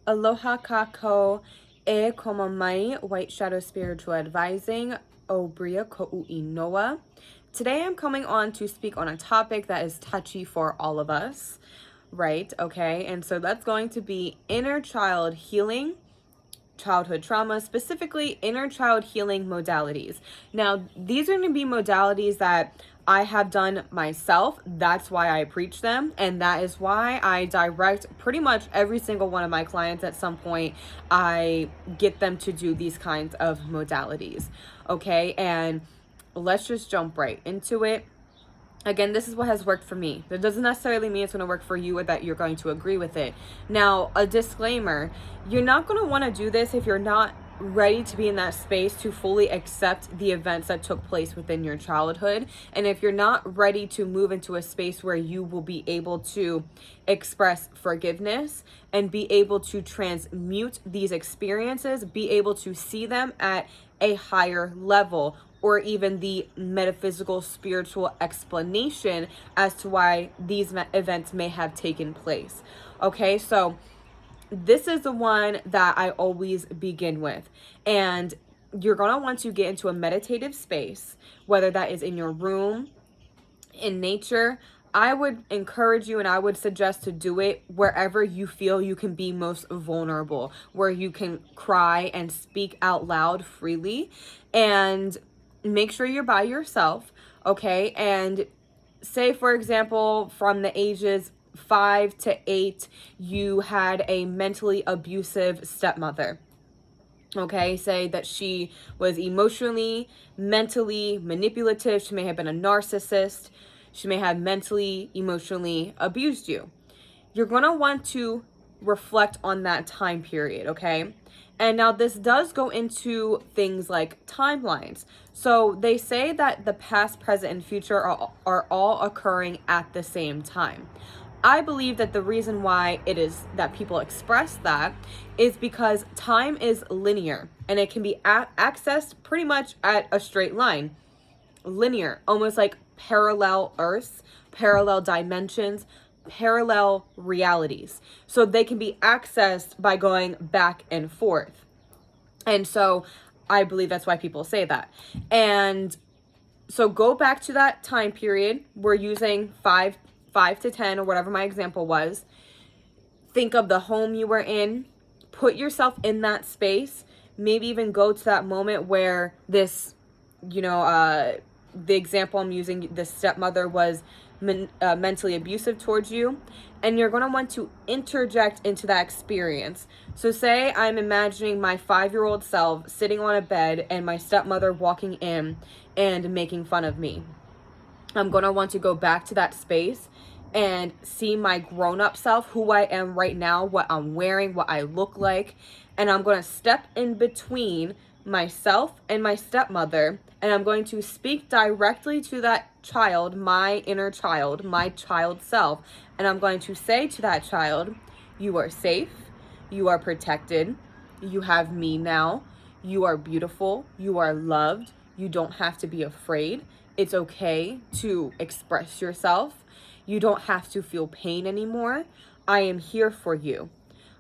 Aloha kako e komamai, White Shadow Spiritual Advising, o Bria ko'ui noa. Today I'm coming on to speak on a topic that is touchy for all of us, right? Okay, and so that's going to be inner child healing, childhood trauma, specifically inner child healing modalities. Now, these are going to be modalities that I have done myself. That's why I preach them. And that is why I direct pretty much every single one of my clients at some point. I get them to do these kinds of modalities. Okay. And let's just jump right into it. Again, this is what has worked for me. That doesn't necessarily mean it's going to work for you or that you're going to agree with it. Now, a disclaimer, you're not going to want to do this if you're not ready to be in that space to fully accept the events that took place within your childhood. And if you're not ready to move into a space where you will be able to express forgiveness and be able to transmute these experiences, be able to see them at a higher level, or even the metaphysical spiritual explanation as to why these events may have taken place. Okay, so this is the one that I always begin with. And you're going to want to get into a meditative space, whether that is in your room, in nature. I would encourage you and I would suggest to do it wherever you feel you can be most vulnerable, where you can cry and speak out loud freely. And make sure you're by yourself, okay? And say, for example, from the ages 5 to 8, you had a mentally abusive stepmother. Okay, say that she was emotionally, mentally manipulative. She may have been a narcissist. She may have mentally, emotionally abused you. You're going to want to reflect on that time period, okay? And now this does go into things like timelines. So they say that the past, present, and future are all occurring at the same time. I believe that the reason why it is that people express that is because time is linear and it can be accessed pretty much at a straight line. Linear, almost like parallel Earths, parallel dimensions, parallel realities. So they can be accessed by going back and forth. And so I believe that's why people say that. And so go back to that time period. We're using 5 to 10 or whatever my example was. Think of the home you were in. Put yourself in that space. Maybe even go to that moment where this, the example I'm using, the stepmother was mentally abusive towards you. And you're going to want to interject into that experience. So say I'm imagining my 5-year-old self sitting on a bed and my stepmother walking in and making fun of me. I'm going to want to go back to that space and see my grown-up self, who I am right now, what I'm wearing, what I look like. And I'm going to step in between myself and my stepmother, and I'm going to speak directly to that child, my inner child, my child self. And I'm going to say to that child, you are safe, you are protected, you have me now, you are beautiful, you are loved, you don't have to be afraid. It's okay to express yourself. You don't have to feel pain anymore. I am here for you.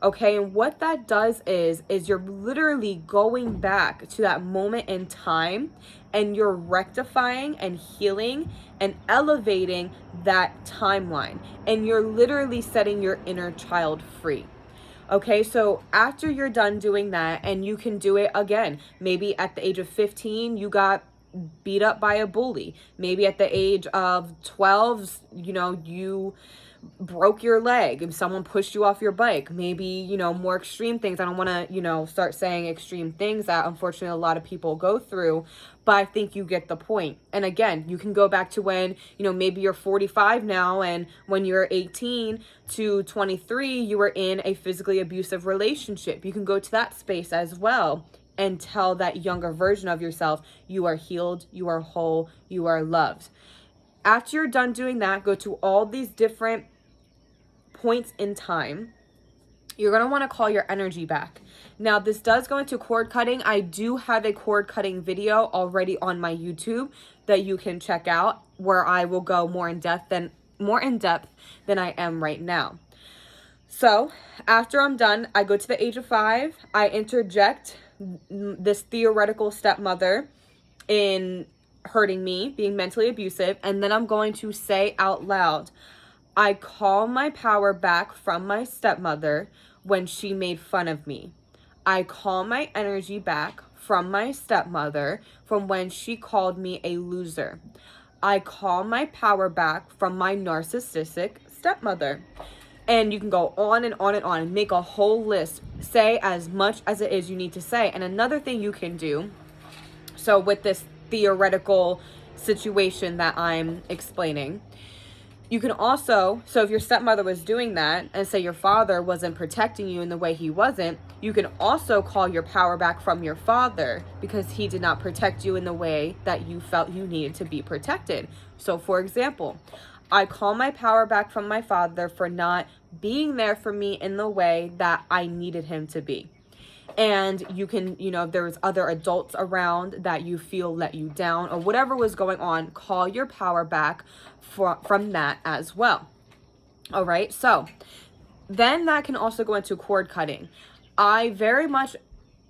Okay, and what that does is you're literally going back to that moment in time and you're rectifying and healing and elevating that timeline. And you're literally setting your inner child free. Okay, so after you're done doing that, and you can do it again, maybe at the age of 15, you got beat up by a bully. Maybe at the age of 12, you broke your leg and someone pushed you off your bike. Maybe, more extreme things. I don't want to, start saying extreme things that unfortunately a lot of people go through, but I think you get the point. And again, you can go back to when, maybe you're 45 now, and when you're 18 to 23, you were in a physically abusive relationship. You can go to that space as well and tell that younger version of yourself, you are healed, you are whole, you are loved. After you're done doing that, go to all these different points in time. You're going to want to call your energy back. Now, this does go into cord cutting. I do have a cord cutting video already on my YouTube that you can check out, where I will go more in depth than I am right now. So after I'm done, I go to the age of 5. I interject this theoretical stepmother in hurting me, being mentally abusive, and then I'm going to say out loud, I call my power back from my stepmother when she made fun of me. I call my energy back from my stepmother from when she called me a loser. I call my power back from my narcissistic stepmother. And you can go on and on and on and make a whole list. Say as much as it is you need to say. And another thing you can do, so with this theoretical situation that I'm explaining, you can also, so if your stepmother was doing that and say your father wasn't protecting you in the way he wasn't, you can also call your power back from your father because he did not protect you in the way that you felt you needed to be protected. So for example, I call my power back from my father for not being there for me in the way that I needed him to be. And you can, if there's other adults around that you feel let you down or whatever was going on, call your power back from that as well. All right. So then that can also go into cord cutting. I very much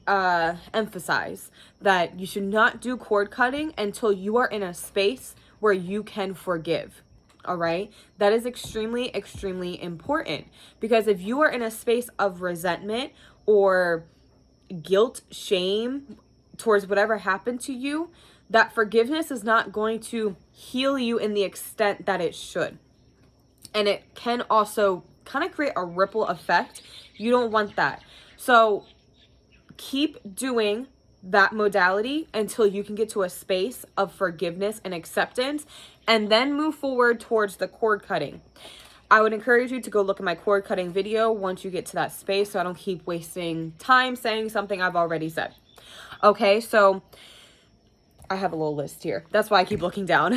emphasize that you should not do cord cutting until you are in a space where you can forgive. All right. That is extremely, extremely important because if you are in a space of resentment or guilt, shame towards whatever happened to you, that forgiveness is not going to heal you in the extent that it should. And it can also kind of create a ripple effect. You don't want that. So keep doing that modality until you can get to a space of forgiveness and acceptance, and then move forward towards the cord cutting. I would encourage you to go look at my cord cutting video once you get to that space so I don't keep wasting time saying something I've already said. Okay, so I have a little list here. That's why I keep looking down.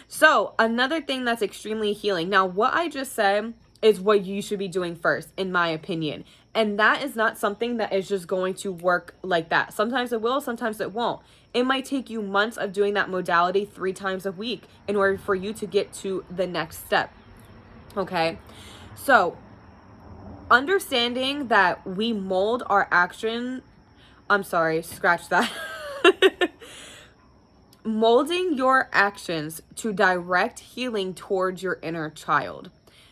So another thing that's extremely healing. Now, what I just said is what you should be doing first, in my opinion. And that is not something that is just going to work like that. Sometimes it will, sometimes it won't. It might take you months of doing that modality 3 times a week in order for you to get to the next step. Okay, so understanding that we mold our action, scratch that. Molding your actions to direct healing towards your inner child.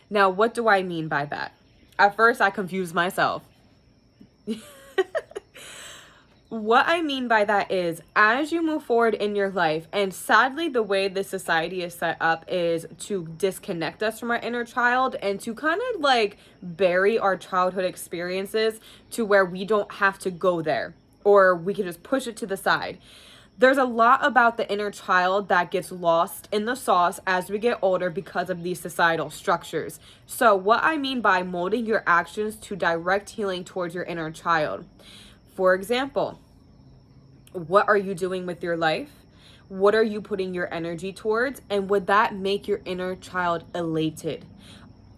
Now, what do I mean by that? At first, I confused myself. What I mean by that is, as you move forward in your life, and sadly the way this society is set up is to disconnect us from our inner child and to kind of like bury our childhood experiences to where we don't have to go there, or we can just push it to the side. There's a lot about the inner child that gets lost in the sauce as we get older because of these societal structures. So what I mean by molding your actions to direct healing towards your inner child. For example, what are you doing with your life? What are you putting your energy towards? And would that make your inner child elated?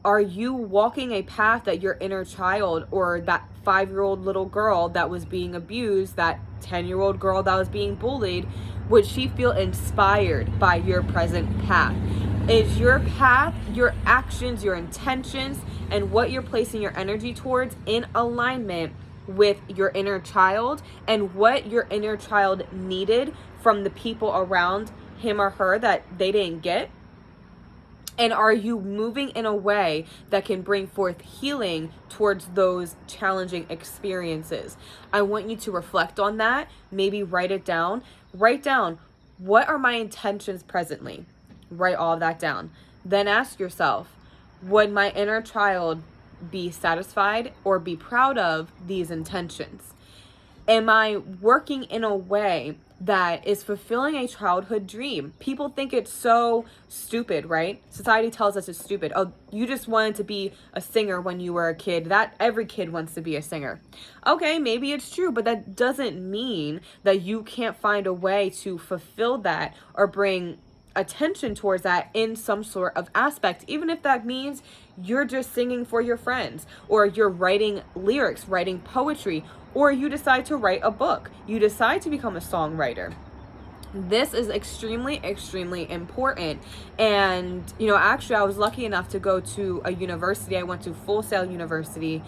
Are you walking a path that your inner child, or that 5-year-old little girl that was being abused, that 10-year-old girl that was being bullied, would she feel inspired by your present path? Is your path, your actions, your intentions, and what you're placing your energy towards in alignment with your inner child and what your inner child needed from the people around him or her that they didn't get? And are you moving in a way that can bring forth healing towards those challenging experiences? I want you to reflect on that. Maybe write it down. Write down, what are my intentions presently? Write all of that down. Then ask yourself, would my inner child be satisfied or be proud of these intentions? Am I working in a way that is fulfilling a childhood dream? People think it's so stupid, right? Society tells us it's stupid. Oh, you just wanted to be a singer when you were a kid. That every kid wants to be a singer. Okay, maybe it's true, but that doesn't mean that you can't find a way to fulfill that or bring attention towards that in some sort of aspect, even if that means you're just singing for your friends, or you're writing lyrics, writing poetry, or you decide to write a book, you decide to become a songwriter. This is extremely, extremely important. And, actually, I was lucky enough to go to a university. I went to Full Sail University,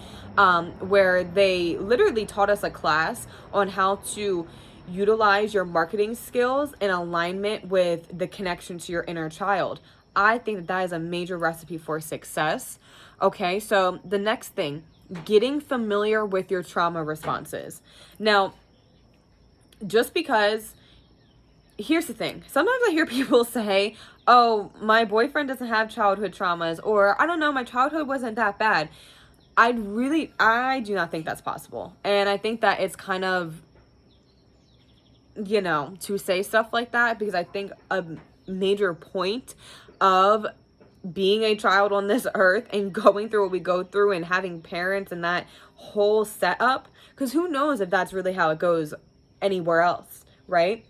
where they literally taught us a class on how to utilize your marketing skills in alignment with the connection to your inner child. I think that that is a major recipe for success. Okay, so the next thing, getting familiar with your trauma responses. Now, just because, here's the thing. Sometimes I hear people say, oh, my boyfriend doesn't have childhood traumas, or I don't know, my childhood wasn't that bad. I do not think that's possible. And I think that it's kind of, to say stuff like that, because I think a major point of being a child on this earth and going through what we go through and having parents and that whole setup, because who knows if that's really how it goes anywhere else, right?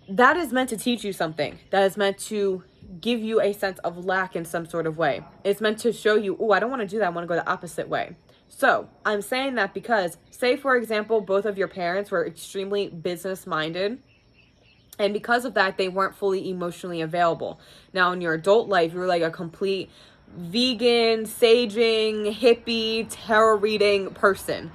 That is meant to teach you something. That is meant to give you a sense of lack in some sort of way. It's meant to show you, oh, I don't want to do that. I want to go the opposite way. So I'm saying that because, say, for example, both of your parents were extremely business minded, and because of that, they weren't fully emotionally available. Now, in your adult life, you were like a complete vegan, saging, hippie, tarot reading person.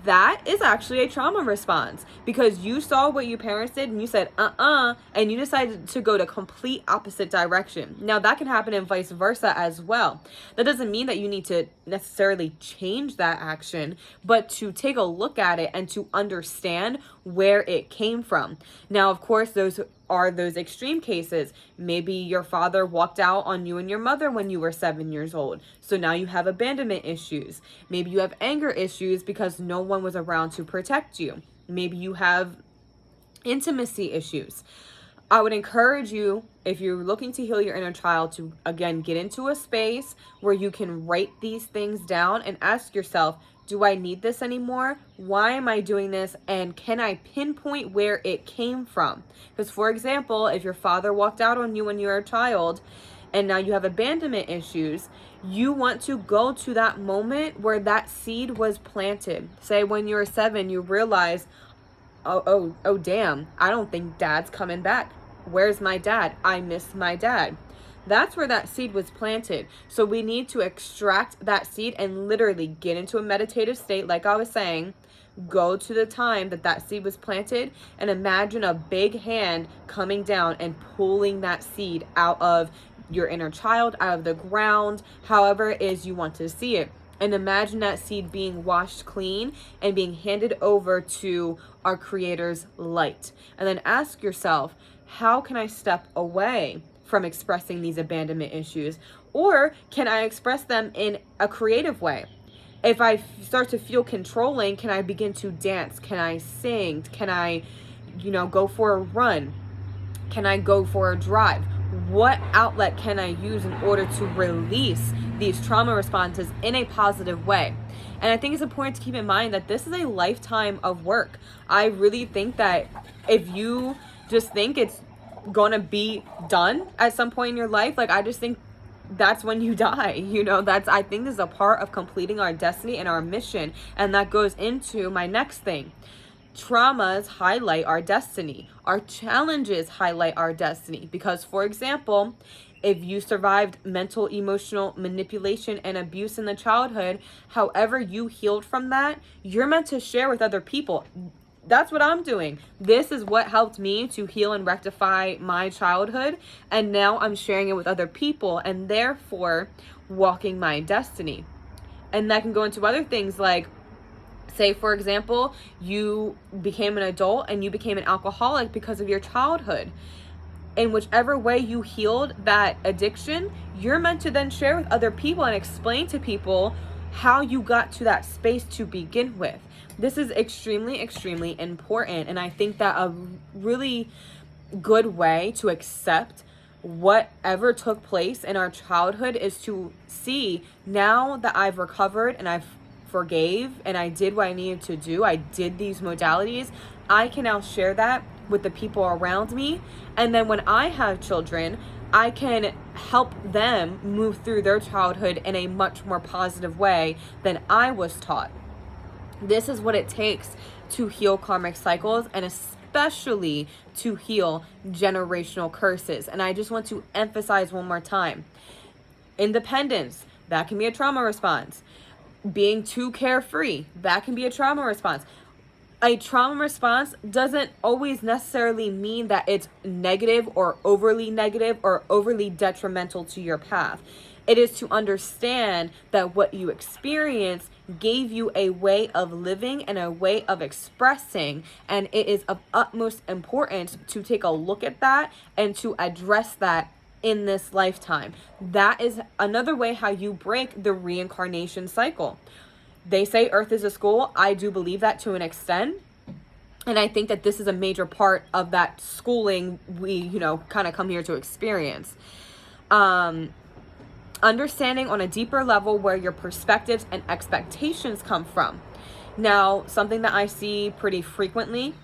That is actually a trauma response, because you saw what your parents did and you said, and you decided to go the complete opposite direction. Now, that can happen and vice versa as well. That doesn't mean that you need to necessarily change that action, but to take a look at it and to understand where it came from. Now, of course, those are those extreme cases. Maybe your father walked out on you and your mother when you were 7 years old. So now you have abandonment issues. Maybe you have anger issues because no one was around to protect you. Maybe you have intimacy issues. I would encourage you, if you're looking to heal your inner child, to again get into a space where you can write these things down and ask yourself, do I need this anymore? Why am I doing this? And can I pinpoint where it came from? Because, for example, if your father walked out on you when you were a child and now you have abandonment issues, you want to go to that moment where that seed was planted. Say when you were 7, you realize, oh, damn, I don't think dad's coming back. Where's my dad? I miss my dad. That's where that seed was planted. So we need to extract that seed and literally get into a meditative state. Like I was saying, go to the time that that seed was planted and imagine a big hand coming down and pulling that seed out of your inner child, out of the ground, however it is you want to see it. And imagine that seed being washed clean and being handed over to our Creator's light. And then ask yourself, how can I step away from expressing these abandonment issues? Or can I express them in a creative way? If I start to feel controlling, can I begin to dance? Can I sing? Can I, go for a run? Can I go for a drive? What outlet can I use in order to release these trauma responses in a positive way? And I think it's important to keep in mind that this is a lifetime of work. I really think that if you just think it's gonna be done at some point in your life, like, I just think that's when you die. I think this is a part of completing our destiny and our mission. And that goes into my next thing. Traumas highlight our destiny. Our challenges highlight our destiny. Because, for example, if you survived mental, emotional manipulation and abuse in the childhood, however you healed from that, you're meant to share with other people. That's what I'm doing. This is what helped me to heal and rectify my childhood. And now I'm sharing it with other people and therefore walking my destiny. And that can go into other things like, say, for example, you became an adult and you became an alcoholic because of your childhood. In whichever way you healed that addiction, you're meant to then share with other people and explain to people how you got to that space to begin with. This is extremely, extremely important. And I think that a really good way to accept whatever took place in our childhood is to see, now that I've recovered and I've forgave and I did what I needed to do, I did these modalities, I can now share that with the people around me. And then when I have children, I can help them move through their childhood in a much more positive way than I was taught. This is what it takes to heal karmic cycles, and especially to heal generational curses. And I just want to emphasize one more time, independence, that can be a trauma response. Being too carefree, that can be a trauma response. A trauma response doesn't always necessarily mean that it's negative or overly detrimental to your path. It is to understand that what you experience gave you a way of living and a way of expressing, and it is of utmost importance to take a look at that and to address that in this lifetime. That is another way how you break the reincarnation cycle. They say Earth is a school. I do believe that to an extent. And I think that this is a major part of that schooling we, kind of come here to experience. Understanding on a deeper level where your perspectives and expectations come from. Now, something that I see pretty frequently,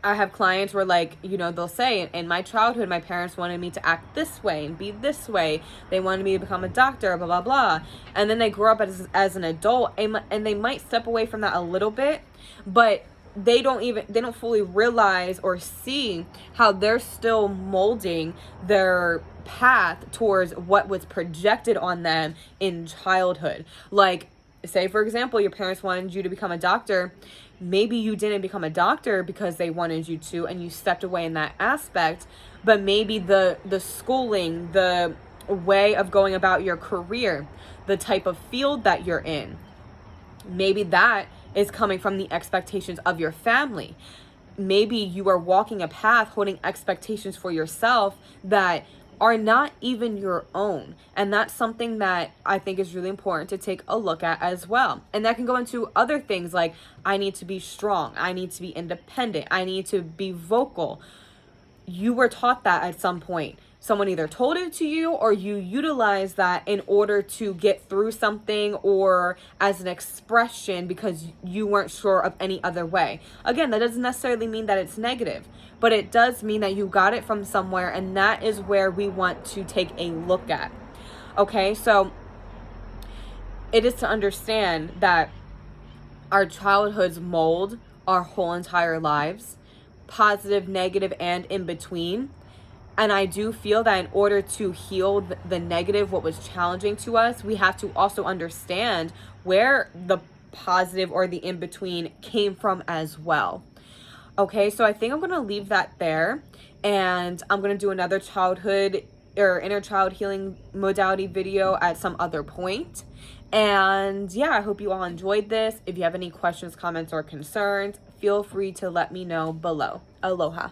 I have clients where they'll say, in my childhood, my parents wanted me to act this way and be this way. They wanted me to become a doctor, blah, blah, blah. And then they grow up as an adult and they might step away from that a little bit, but they don't fully realize or see how they're still molding their path towards what was projected on them in childhood. Like, say, for example, your parents wanted you to become a doctor. Maybe you didn't become a doctor because they wanted you to, and you stepped away in that aspect. But maybe the schooling, the way of going about your career, the type of field that you're in, maybe that is coming from the expectations of your family. Maybe you are walking a path holding expectations for yourself that are not even your own. And that's something that I think is really important to take a look at as well. And that can go into other things like, I need to be strong, I need to be independent, I need to be vocal. You were taught that at some point. Someone either told it to you or you utilize that in order to get through something or as an expression because you weren't sure of any other way. Again, that doesn't necessarily mean that it's negative, but it does mean that you got it from somewhere, and that is where we want to take a look at. Okay, so it is to understand that our childhoods mold our whole entire lives, positive, negative, and in between. And I do feel that in order to heal the negative, what was challenging to us, we have to also understand where the positive or the in-between came from as well. Okay, so I think I'm going to leave that there. And I'm going to do another childhood or inner child healing modality video at some other point. And yeah, I hope you all enjoyed this. If you have any questions, comments, or concerns, feel free to let me know below. Aloha.